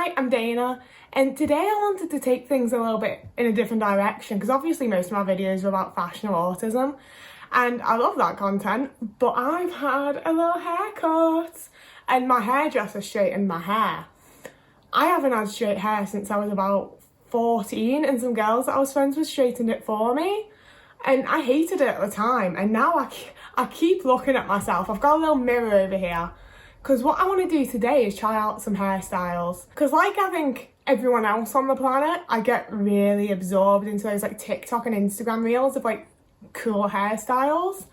Hi, I'm Dana, and today I wanted to take things a little bit in a different direction because obviously most of my videos are about fashion or autism, and I love that content, but I've had a little haircut and my hairdresser straightened my hair. I haven't had straight hair since I was about 14, and some girls that I was friends with straightened it for me, and I hated it at the time, and now I keep looking at myself. I've got a little mirror over here. Because what I want to do today is try out some hairstyles. Because like I think everyone else on the planet, I get really absorbed into those like TikTok and Instagram reels of like cool hairstyles.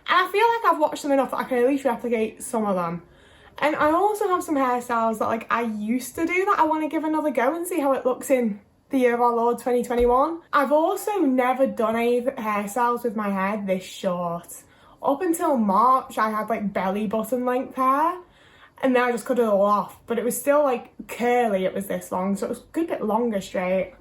And I feel like I've watched them enough that I can at least replicate some of them. And I also have some hairstyles that like I used to do that I want to give another go and see how it looks in the year of our Lord 2021. I've also never done any hairstyles with my hair this short. Up until March, I had like belly button length hair. And then I just cut it all off, but it was still like curly, it was this long, so it was a good bit longer straight.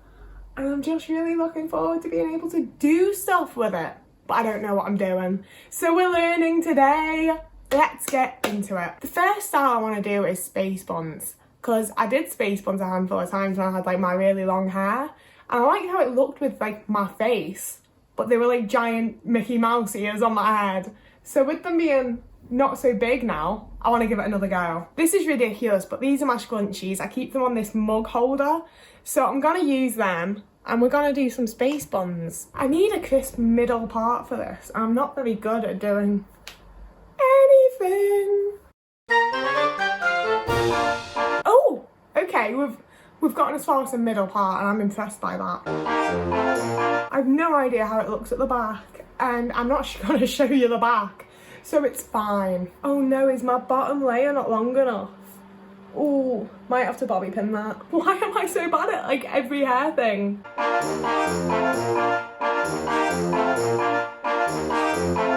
And I'm just really looking forward to being able to do stuff with it, but I don't know what I'm doing. So we're learning today. Let's get into it. The first style I want to do is space buns, because I did space buns a handful of times when I had like my really long hair, and I liked how it looked with like my face, but they were like giant Mickey Mouse ears on my head. So with them being not so big now, I want to give it another go. This is ridiculous, but these are my scrunchies. I keep them on this mug holder, so I'm gonna use them and we're gonna do some space buns. I need a crisp middle part for this. I'm not very good at doing anything. Oh, okay, we've gotten as far as the middle part and I'm impressed by that. I have no idea how it looks at the back, and I'm not gonna show you the back. So it's fine. Oh no, is my bottom layer not long enough? Oh, might have to bobby pin that. Why am I so bad at like every hair thing?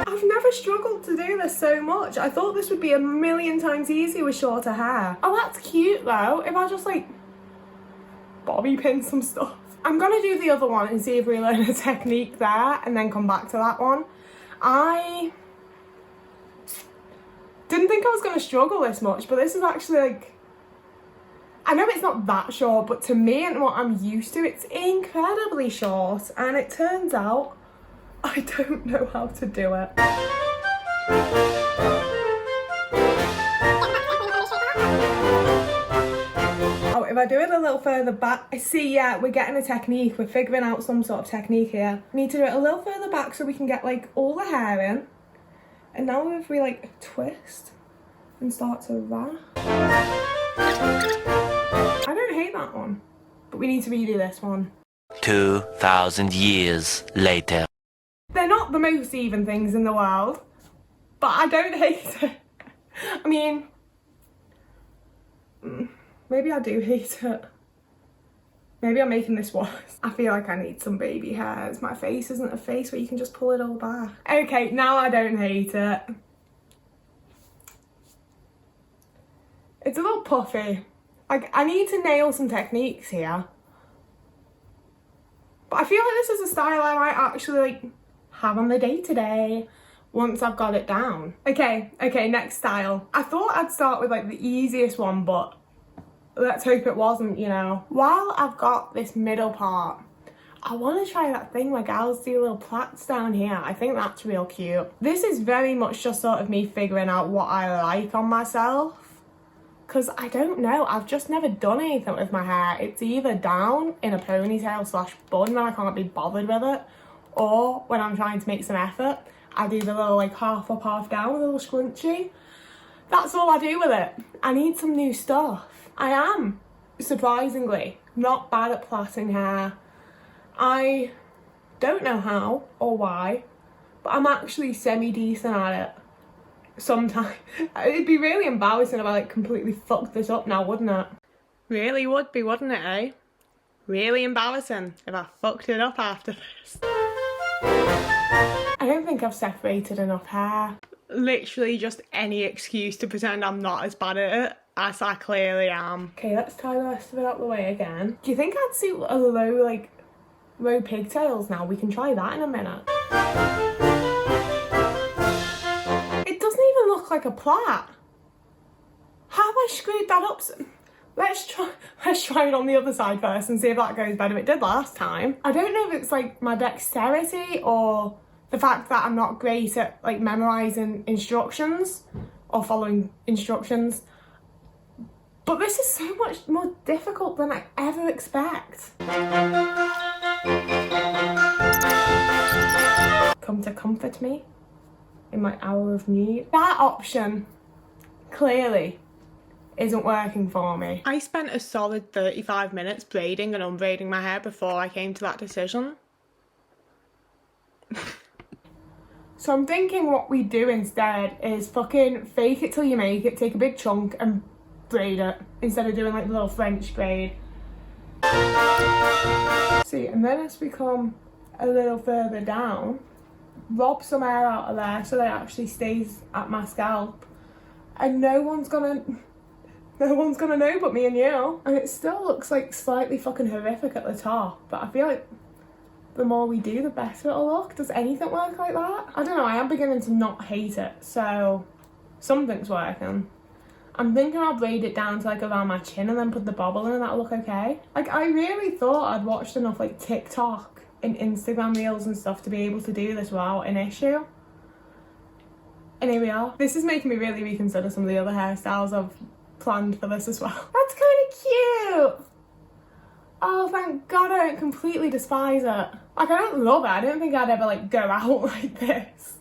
I've never struggled to do this so much. I thought this would be a million times easier with shorter hair. Oh, that's cute though. If I just like bobby pin some stuff. I'm gonna do the other one and see if we learn a technique there and then come back to that one. I didn't think I was going to struggle this much, but this is actually like, I know it's not that short, but to me and what I'm used to, it's incredibly short, and it turns out I don't know how to do it. Oh, if I do it a little further back, I see, yeah, we're getting a technique, we're figuring out some sort of technique here. We need to do it a little further back so we can get like all the hair in. And now if we like twist and start to wrap. I don't hate that one, but we need to redo this one. 2,000 years later. They're not the most even things in the world, but I don't hate it. I mean, maybe I do hate it. Maybe I'm making this worse. I feel like I need some baby hairs. My face isn't a face where you can just pull it all back. Okay, now I don't hate it. It's a little puffy. Like, I need to nail some techniques here. But I feel like this is a style I might actually like have on the day today once I've got it down. Okay, next style. I thought I'd start with like the easiest one, but let's hope it wasn't, you know. While I've got this middle part, I want to try that thing where gals do little plaits down here. I think that's real cute. This is very much just sort of me figuring out what I like on myself. Because I don't know, I've just never done anything with my hair. It's either down in a ponytail / bun when I can't be bothered with it, or when I'm trying to make some effort, I do the little like half up, half down with a little scrunchie. That's all I do with it. I need some new stuff. I am, surprisingly, not bad at plaiting hair. I don't know how or why, but I'm actually semi-decent at it sometimes. It'd be really embarrassing if I like completely fucked this up now, wouldn't it? Really would be, wouldn't it, eh? Really embarrassing if I fucked it up after this. I don't think I've separated enough hair. Literally just any excuse to pretend I'm not as bad at it as I clearly am. Okay, let's tie the rest of it out the way again. Do you think I'd suit a low pigtails now? We can try that in a minute. It doesn't even look like a plait. How have I screwed that up? Let's Let's try it on the other side first and see if that goes better. It did last time. I don't know if it's like my dexterity or the fact that I'm not great at like memorising instructions or following instructions. But this is so much more difficult than I ever expect. Come to comfort me in my hour of need. That option clearly isn't working for me. I spent a solid 35 minutes braiding and unbraiding my hair before I came to that decision. So I'm thinking what we do instead is fucking fake it till you make it, take a big chunk and braid it instead of doing like the little French braid. See, and then as we come a little further down, rob some hair out of there so that it actually stays at my scalp, and no one's gonna know but me and you. And it still looks like slightly fucking horrific at the top, but I feel like the more we do, the better it'll look. Does anything work like that? I don't know, I am beginning to not hate it, so something's working. I'm thinking I'll braid it down to like around my chin and then put the bobble in and that'll look okay. Like, I really thought I'd watched enough like TikTok and Instagram reels and stuff to be able to do this without an issue. And here we are. This is making me really reconsider some of the other hairstyles I've planned for this as well. That's kind of cute. Oh, thank God I don't completely despise it. Like, I don't love it. I don't think I'd ever like go out like this.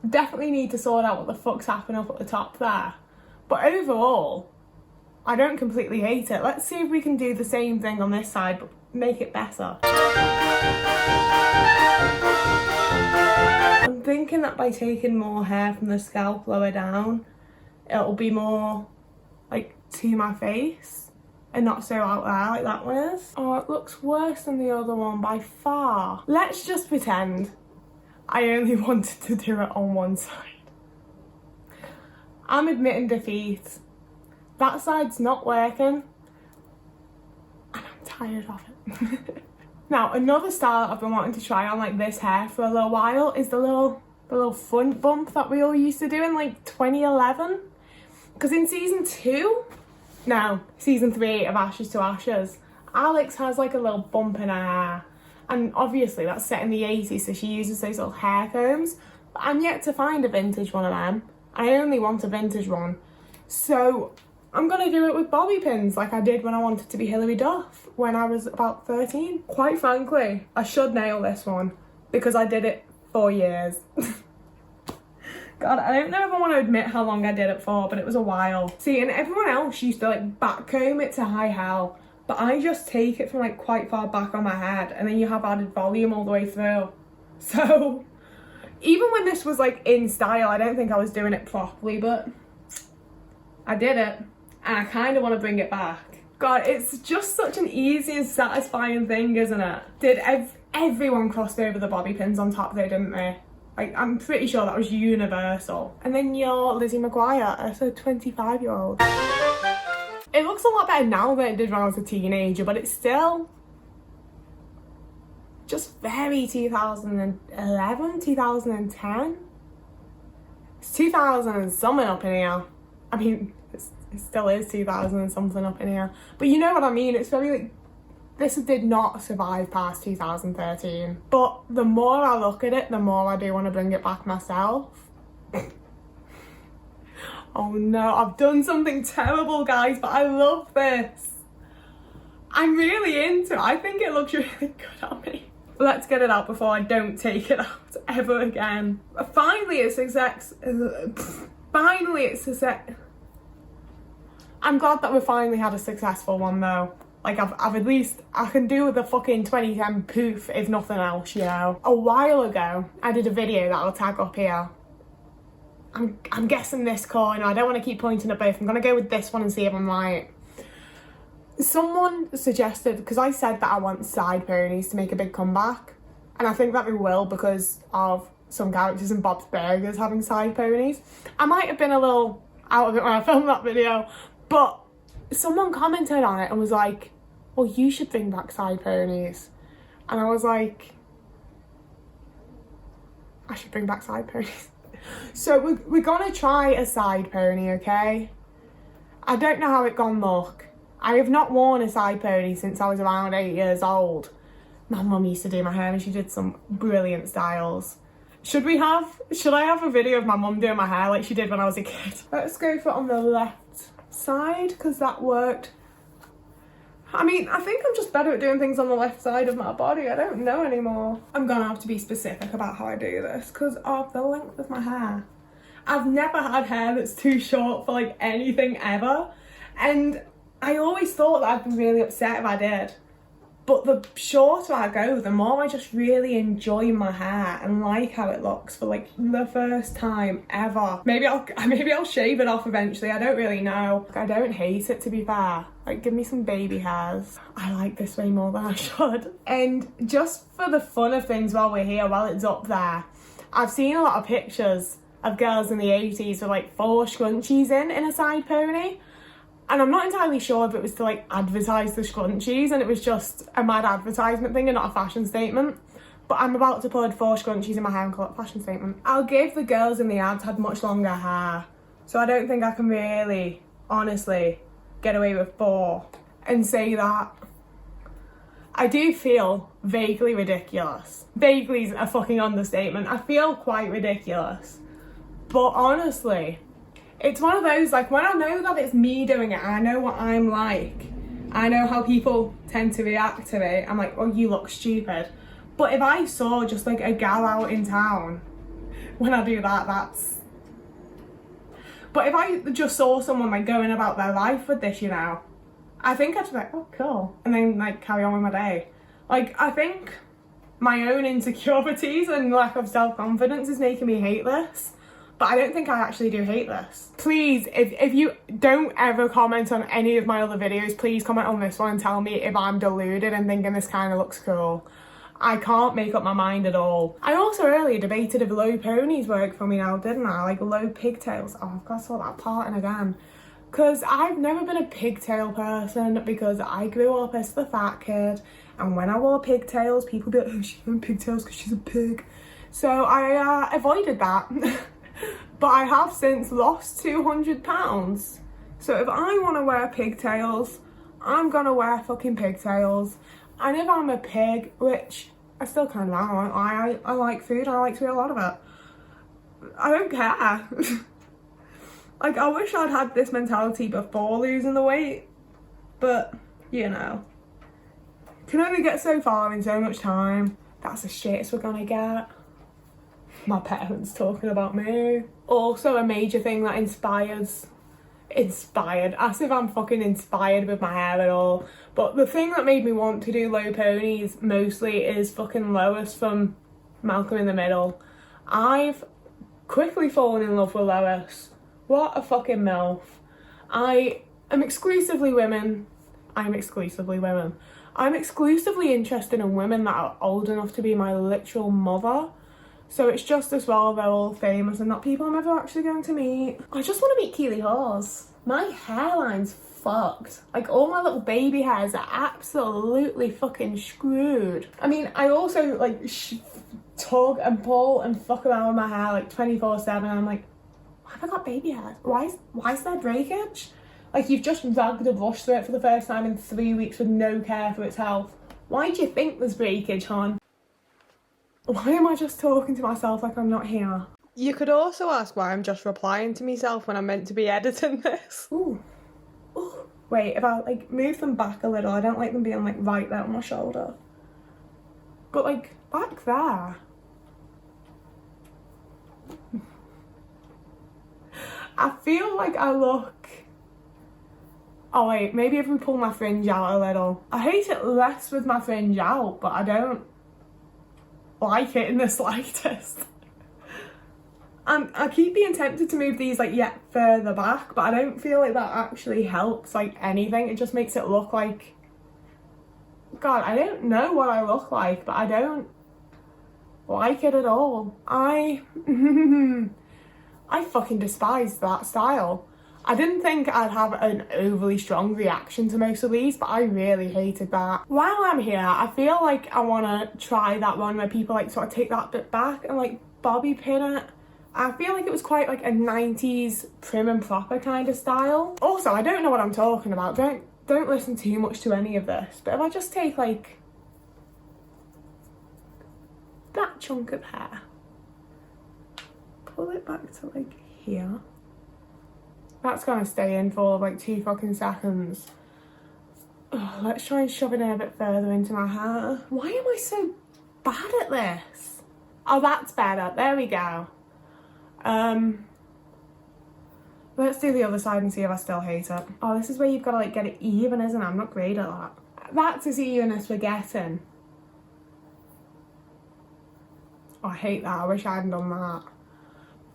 Definitely need to sort out what the fuck's happening up at the top there. But overall, I don't completely hate it. Let's see if we can do the same thing on this side, but make it better. I'm thinking that by taking more hair from the scalp lower down, it'll be more like to my face and not so out there like that one is. Oh, it looks worse than the other one by far. Let's just pretend I only wanted to do it on one side. I'm admitting defeat. That side's not working and I'm tired of it. Now, another style I've been wanting to try on like this hair for a little while is the little front bump that we all used to do in like 2011. Because in season 3 of Ashes to Ashes, Alex has like a little bump in her hair. And obviously that's set in the 80s, so she uses those little hair combs. But I'm yet to find a vintage one of them. I only want a vintage one. So I'm gonna do it with bobby pins like I did when I wanted to be Hilary Duff when I was about 13. Quite frankly, I should nail this one because I did it for years. God, I don't know if I want to admit how long I did it for, but it was a while. See, and everyone else used to like back comb it to high hell, but I just take it from like quite far back on my head and then you have added volume all the way through. So even when this was like in style, I don't think I was doing it properly, but I did it and I kind of want to bring it back. God, it's just such an easy and satisfying thing, isn't it? Did everyone crossed over the bobby pins on top though, didn't they? Like, I'm pretty sure that was universal. And then you're Lizzie McGuire, as a 25-year-old. It looks a lot better now than it did when I was a teenager, but it's still just very 2011, 2010. It's 2000 and something up in here. I mean, it still is 2000 and something up in here. But you know what I mean, it's very like, this did not survive past 2013. But the more I look at it, the more I do want to bring it back myself. Oh no, I've done something terrible, guys, but I love this. I'm really into it. I think it looks really good on me. Let's get it out before I don't take it out ever again. Finally, it's success. Finally, it's success. I'm glad that we finally had a successful one though. Like, I've at least, I can do with a fucking 2010 poof, if nothing else, you know. A while ago, I did a video that I'll tag up here. I'm guessing this corner. I don't want to keep pointing at both. I'm going to go with this one and see if I'm right. Someone suggested, because I said that I want side ponies to make a big comeback. And I think that we will because of some characters in Bob's Burgers having side ponies. I might have been a little out of it when I filmed that video, but someone commented on it and was like, well, you should bring back side ponies. And I was like, I should bring back side ponies. So we're gonna try a side pony, okay? I don't know how it gonna look. I have not worn a side pony since I was around 8 years old. My mum used to do my hair and she did some brilliant styles. Should I have a video of my mum doing my hair like she did when I was a kid? Let's go for it on the left side because that worked. I mean, I think I'm just better at doing things on the left side of my body. I don't know anymore. I'm gonna have to be specific about how I do this because of the length of my hair. I've never had hair that's too short for like anything ever. And I always thought that I'd be really upset if I did. But the shorter I go, the more I just really enjoy my hair and like how it looks for like the first time ever. Maybe I'll shave it off eventually. I don't really know. I don't hate it, to be fair. Like, give me some baby hairs. I like this way more than I should. And just for the fun of things while we're here, while it's up there, I've seen a lot of pictures of girls in the 80s with like 4 scrunchies in a side pony. And I'm not entirely sure if it was to like advertise the scrunchies and it was just a mad advertisement thing and not a fashion statement. But I'm about to put 4 scrunchies in my hair and call it a fashion statement. I'll give the girls in the ads had much longer hair. So I don't think I can really, honestly, get away with 4 and say that. I do feel vaguely ridiculous. Vaguely is a fucking understatement. I feel quite ridiculous. But honestly, it's one of those, like, when I know that it's me doing it and I know what I'm like, I know how people tend to react to it, I'm like, oh, you look stupid. But if I saw just like a gal out in town, when I do that, that's... But if I just saw someone like going about their life with this, you know, I think I'd be like, oh, cool. And then like carry on with my day. Like, I think my own insecurities and lack of self-confidence is making me hate this. But I don't think I actually do hate this. Please, if you don't ever comment on any of my other videos, please comment on this one and tell me if I'm deluded and thinking this kind of looks cool. I can't make up my mind at all. I also earlier debated if low ponies work for me now, didn't I? Like low pigtails. Oh, I've got to sort that part in again. Because I've never been a pigtail person because I grew up as the fat kid. And when I wore pigtails, people would be like, oh, she's wearing pigtails because she's a pig. So I avoided that. But I have since lost 200 pounds. So if I want to wear pigtails, I'm going to wear fucking pigtails. And if I'm a pig, which I still kind of am, I like food, I like to eat a lot of it. I don't care. Like, I wish I'd had this mentality before losing the weight. But, you know, can only get so far in so much time. That's the shitest we're gonna get. My parents talking about me. Also a major thing that inspired, as if I'm fucking inspired with my hair at all. But the thing that made me want to do low ponies mostly is fucking Lois from Malcolm in the Middle. I've quickly fallen in love with Lois. What a fucking MILF. I am exclusively women. I'm exclusively interested in women that are old enough to be my literal mother. So it's just as well they're all famous and not people I'm ever actually going to meet. I just want to meet Keely Hawes. My hairline's fucked. Like, all my little baby hairs are absolutely fucking screwed. I mean, I also like tug and pull and fuck around with my hair like 24/7. I'm like, why have I got baby hairs? Why is there breakage? Like, you've just dragged a brush through it for the first time in 3 weeks with no care for its health. Why do you think there's breakage, hon? Why am I just talking to myself like I'm not here? You could also ask why I'm just replying to myself when I'm meant to be editing this. Ooh. Ooh. Wait, if I like move them back a little, I don't like them being like right there on my shoulder. But like back there. I feel like I look... Oh wait, maybe if we pull my fringe out a little. I hate it less with my fringe out, but I don't like it in the slightest. And I keep being tempted to move these like yet further back, but I don't feel like that actually helps like anything. It just makes it look like... God, I don't know what I look like, but I don't like it at all. I fucking despise that style. I didn't think I'd have an overly strong reaction to most of these, but I really hated that. While I'm here, I feel like I want to try that one where people like sort of take that bit back and like bobby pin it. I feel like it was quite like a 90s prim and proper kind of style. Also, I don't know what I'm talking about. Don't don't listen too much to any of this, but if I just take like that chunk of hair, pull it back to like here, that's gonna stay in for like 2 fucking seconds. Ugh, let's try and shove it in a bit further into my hair. Why am I so bad at this? Oh, that's better. There we go. Let's do the other side and see if I still hate it. Oh, this is where you've got to like get it even, isn't it? I'm not great at that. That's as even as we're getting. Oh, I hate that. I wish I hadn't done that.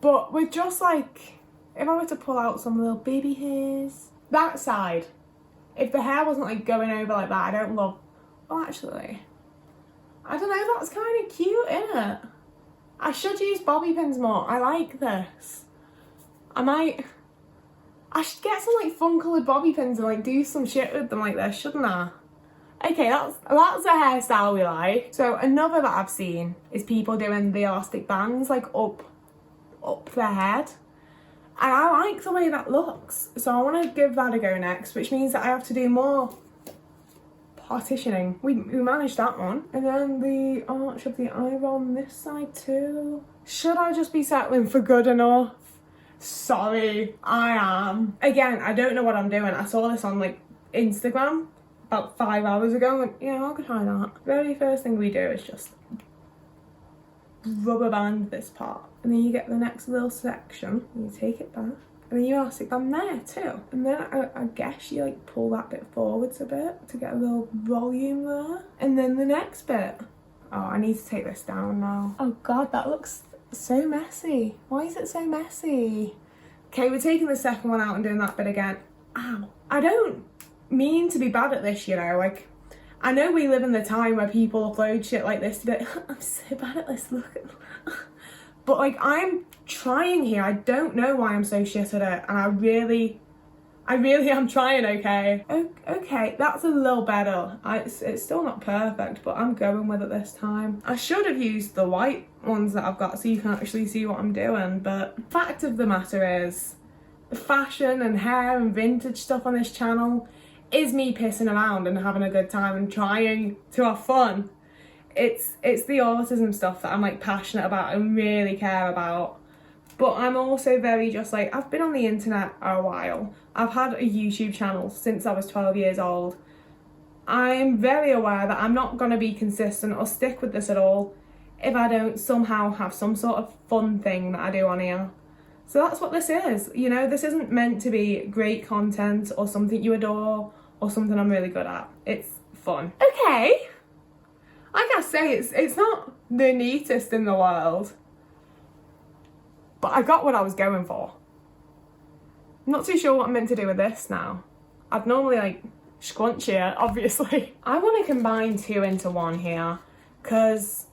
But we're just like, if I were to pull out some little baby hairs, that side, if the hair wasn't like going over like that, I don't love, oh actually, I don't know, that's kind of cute, isn't it? I should use bobby pins more. I like this. I should get some like fun coloured bobby pins and like do some shit with them like this, shouldn't I? Okay, that's a hairstyle we like. So another that I've seen is people doing the elastic bands like up their head. And I like the way that looks. So I want to give that a go next, which means that I have to do more partitioning. We managed that one. And then the arch of the eyebrow on this side too. Should I just be settling for good enough? Sorry, I am. Again, I don't know what I'm doing. I saw this on like Instagram about 5 hours ago and went, yeah, I'll try that. Very first thing we do is just rubber band this part. And then you get the next little section and you take it back. And then you elastic band there too. And then I guess you like pull that bit forwards a bit to get a little volume there. And then the next bit. Oh, I need to take this down now. Oh God, that looks so messy. Why is it so messy? Okay, we're taking the second one out and doing that bit again. Ow. I don't mean to be bad at this, you know, like, I know we live in the time where people upload shit like this today. I'm so bad at this, look. But like, I'm trying here. I don't know why I'm so shit at it. And I really am trying, okay? Okay, that's a little better. It's still not perfect, but I'm going with it this time. I should have used the white ones that I've got so you can actually see what I'm doing, but fact of the matter is, the fashion and hair and vintage stuff on this channel is me pissing around and having a good time and trying to have fun. It's the autism stuff that I'm like passionate about and really care about. But I'm also very just like, I've been on the internet a while. I've had a YouTube channel since I was 12 years old. I'm very aware that I'm not going to be consistent or stick with this at all if I don't somehow have some sort of fun thing that I do on here. So that's what this is. You know, this isn't meant to be great content or something you adore or something I'm really good at. It's fun. Okay. Like I say, it's not the neatest in the world. But I got what I was going for. I'm not too sure what I'm meant to do with this now. I'd normally like scrunch here, obviously. I want to combine 2 into 1 here, because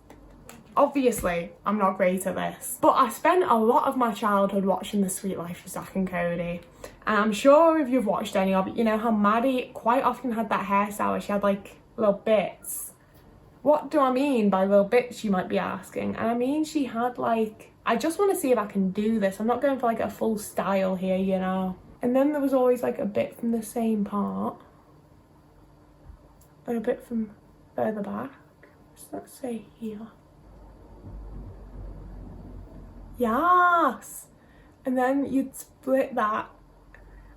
obviously I'm not great at this. But I spent a lot of my childhood watching The Sweet Life of Zack and Cody. And I'm sure if you've watched any of it, you know how Maddie quite often had that hairstyle where she had like little bits. What do I mean by little bits, you might be asking? And I mean she had like, I just want to see if I can do this. I'm not going for like a full style here, you know. And then there was always like a bit from the same part. And a bit from further back. So let's say here. Yes! And then you'd split that.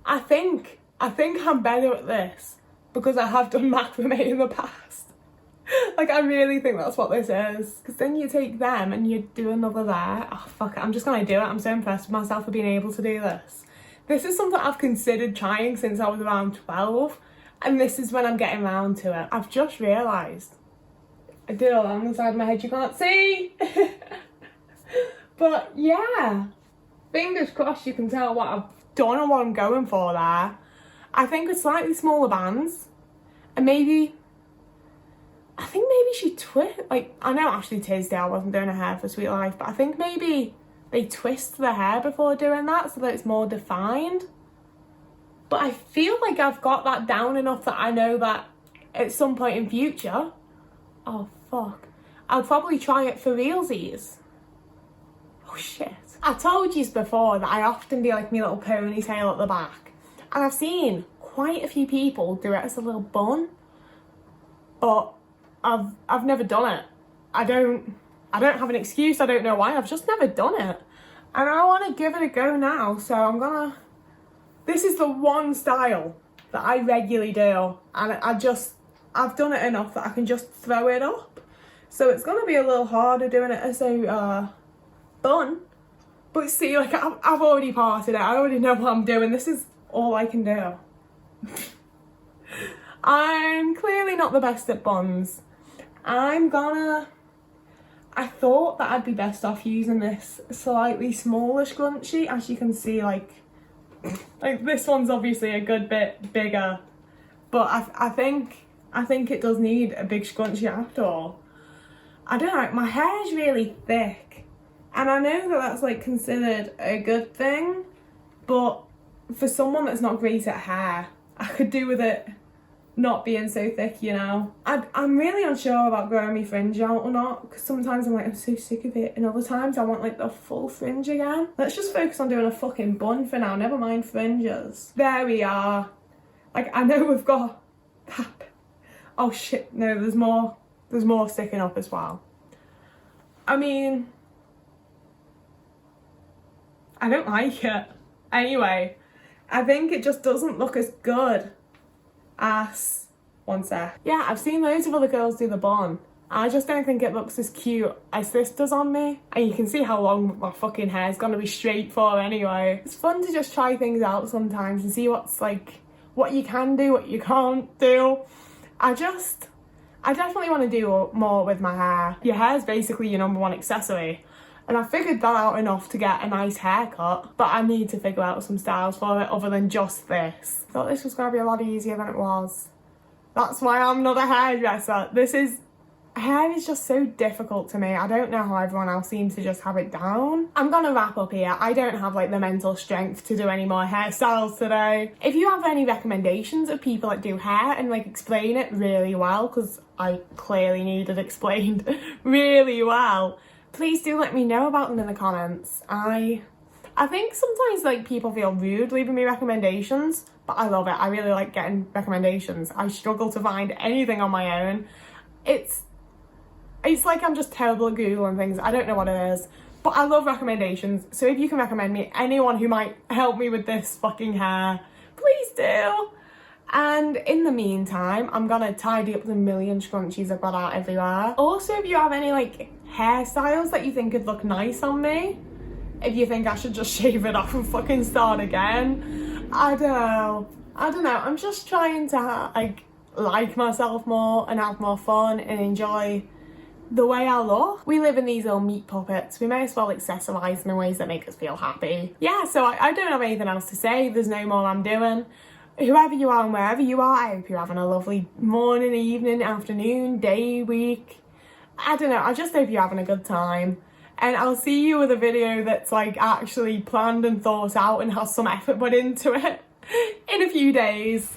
I think I'm better at this because I have done macrame in the past. Like, I really think that's what this is. Because then you take them and you do another there. Oh, fuck it. I'm just going to do it. I'm so impressed with myself for being able to do this. This is something I've considered trying since I was around 12. And this is when I'm getting round to it. I've just realised. I did it along the side of my head you can't see. But, yeah. Fingers crossed you can tell what I've done and what I'm going for there. I think with slightly smaller bands. And maybe... I think maybe she twist, like, I know Ashley Tisdale wasn't doing her hair for Sweet Life, but I think maybe they twist the hair before doing that so that it's more defined. But I feel like I've got that down enough that I know that at some point in future, oh fuck, I'll probably try it for realsies. Oh shit. I told you before that I often do like my little ponytail at the back. And I've seen quite a few people do it as a little bun, but I've never done it. I don't have an excuse. I don't know why. I've just never done it, and I want to give it a go now. So this is the one style that I regularly do, and I've done it enough that I can just throw it up. So it's gonna be a little harder doing it as a bun. But see, like, I've already parted it. I already know what I'm doing. This is all I can do. I'm clearly not the best at buns. I thought that I'd be best off using this slightly smaller scrunchie. As you can see, like this one's obviously a good bit bigger. But I think it does need a big scrunchie after all. I don't know, my hair's really thick. And I know that that's like considered a good thing, but for someone that's not great at hair, I could do with it not being so thick, you know. I'm really unsure about growing my fringe out or not, because sometimes I'm like, I'm so sick of it, and other times I want like the full fringe again. Let's just focus on doing a fucking bun for now, never mind fringes. There we are. Like, I know we've got that. Oh shit, no, there's more sticking up as well. I mean, I don't like it. Anyway, I think it just doesn't look as good as... One sec. Yeah, I've seen loads of other girls do the bun. I just don't think it looks as cute as this does on me. And you can see how long my fucking hair is gonna be straight for anyway. It's fun to just try things out sometimes and see what's like, what you can do, what you can't do. I definitely want to do more with my hair. Your hair is basically your number one accessory. And I figured that out enough to get a nice haircut, but I need to figure out some styles for it other than just this. I thought this was going to be a lot easier than it was. That's why I'm not a hairdresser. Hair is just so difficult to me. I don't know how everyone else seems to just have it down. I'm gonna wrap up here. I don't have like the mental strength to do any more hairstyles today. If you have any recommendations of people that do hair and like explain it really well, because I clearly need it explained really well, please do let me know about them in the comments. I think sometimes like people feel rude leaving me recommendations, but I love it. I really like getting recommendations. I struggle to find anything on my own. It's like I'm just terrible at Googling things. I don't know what it is, but I love recommendations. So if you can recommend me anyone who might help me with this fucking hair, please do. And in the meantime, I'm gonna tidy up the million scrunchies I've got out everywhere. Also, if you have any like hairstyles that you think could look nice on me, if you think I should just shave it off and fucking start again, I don't know. I'm just trying to like myself more and have more fun and enjoy the way I look. We live in these little meat puppets. We may as well accessorise them in ways that make us feel happy. Yeah, so I don't have anything else to say. There's no more I'm doing. Whoever you are and wherever you are, I hope you're having a lovely morning, evening, afternoon, day, week. I don't know, I just hope you're having a good time. And I'll see you with a video that's like actually planned and thought out and has some effort put into it in a few days.